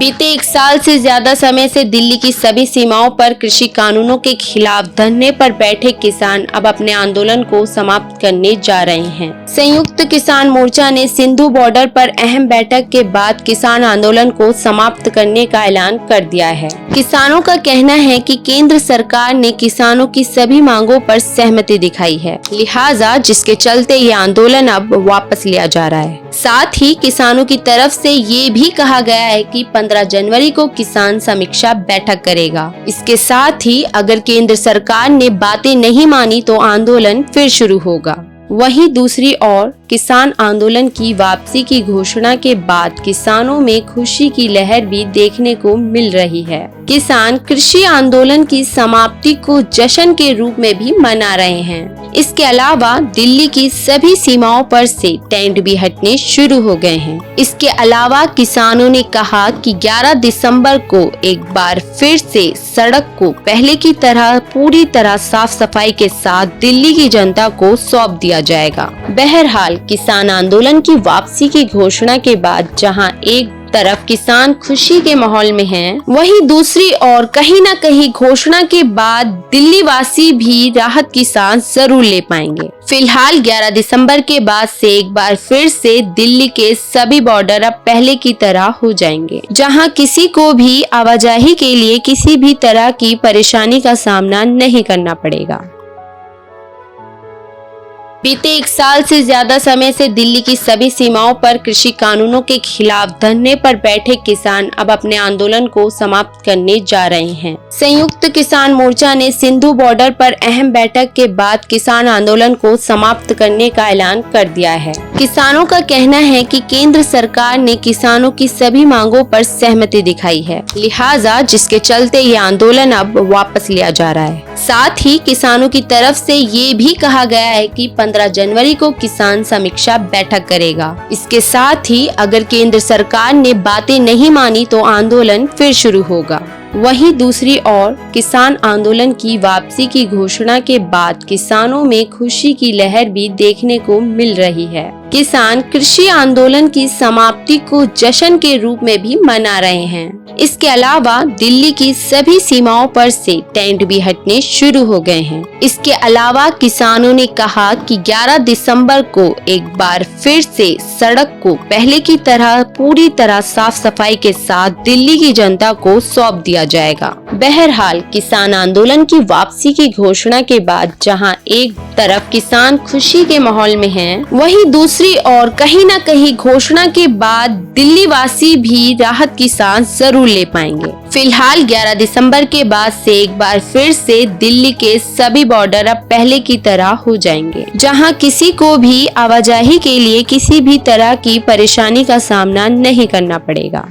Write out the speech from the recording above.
बीते 1 साल से ज्यादा समय से दिल्ली की सभी सीमाओं पर कृषि कानूनों के खिलाफ धरने पर बैठे किसान अब अपने आंदोलन को समाप्त करने जा रहे हैं। संयुक्त किसान मोर्चा ने सिंधु बॉर्डर पर अहम बैठक के बाद किसान आंदोलन को समाप्त करने का ऐलान कर दिया है। किसानों का कहना है कि केंद्र सरकार ने किसानों की सभी मांगों पर सहमति दिखाई है, लिहाजा जिसके चलते ये आंदोलन अब वापस लिया जा रहा है। साथ ही किसानों की तरफ से ये भी कहा गया है कि 15 जनवरी को किसान समीक्षा बैठक करेगा। इसके साथ ही अगर केंद्र सरकार ने बातें नहीं मानी तो आंदोलन फिर शुरू होगा। वहीं दूसरी ओर किसान आंदोलन की वापसी की घोषणा के बाद किसानों में खुशी की लहर भी देखने को मिल रही है। किसान कृषि आंदोलन की समाप्ति को जश्न के रूप में भी मना रहे हैं। इसके अलावा दिल्ली की सभी सीमाओं पर से टेंट भी हटने शुरू हो गए हैं। इसके अलावा किसानों ने कहा कि 11 दिसंबर को एक बार फिर से सड़क को पहले की तरह पूरी तरह साफ सफाई के साथ दिल्ली की जनता को सौंप दिया जाएगा। बहरहाल किसान आंदोलन की वापसी की घोषणा के बाद जहां एक तरफ किसान खुशी के माहौल में हैं, वहीं दूसरी ओर कहीं न कहीं घोषणा के बाद दिल्ली वासी भी राहत की सांस जरूर ले पाएंगे। फिलहाल 11 दिसंबर के बाद से एक बार फिर से दिल्ली के सभी बॉर्डर अब पहले की तरह हो जाएंगे, जहां किसी को भी आवाजाही के लिए किसी भी तरह की परेशानी का सामना नहीं करना पड़ेगा। बीते 1 साल से ज्यादा समय से दिल्ली की सभी सीमाओं पर कृषि कानूनों के खिलाफ धरने पर बैठे किसान अब अपने आंदोलन को समाप्त करने जा रहे हैं। संयुक्त किसान मोर्चा ने सिंधु बॉर्डर पर अहम बैठक के बाद किसान आंदोलन को समाप्त करने का ऐलान कर दिया है। किसानों का कहना है कि केंद्र सरकार ने किसानों की सभी मांगों पर सहमति दिखाई है, लिहाजा जिसके चलते ये आंदोलन अब वापस लिया जा रहा है। साथ ही किसानों की तरफ से ये भी कहा गया है कि 15 जनवरी को किसान समीक्षा बैठक करेगा। इसके साथ ही अगर केंद्र सरकार ने बातें नहीं मानी तो आंदोलन फिर शुरू होगा। वहीं दूसरी ओर किसान आंदोलन की वापसी की घोषणा के बाद किसानों में खुशी की लहर भी देखने को मिल रही है। किसान कृषि आंदोलन की समाप्ति को जश्न के रूप में भी मना रहे हैं। इसके अलावा दिल्ली की सभी सीमाओं पर से टेंट भी हटने शुरू हो गए हैं। इसके अलावा किसानों ने कहा कि 11 दिसंबर को एक बार फिर से सड़क को पहले की तरह पूरी तरह साफ सफाई के साथ दिल्ली की जनता को सौंप दिया जाएगा। बहरहाल किसान आंदोलन की वापसी की घोषणा के बाद जहां एक तरफ किसान खुशी के माहौल में हैं, वहीं दूसरी ओर कहीं न कहीं घोषणा के बाद दिल्ली वासी भी राहत की सांस जरूर ले पाएंगे। फिलहाल 11 दिसंबर के बाद से एक बार फिर से दिल्ली के सभी बॉर्डर अब पहले की तरह हो जाएंगे, जहां किसी को भी आवाजाही के लिए किसी भी तरह की परेशानी का सामना नहीं करना पड़ेगा।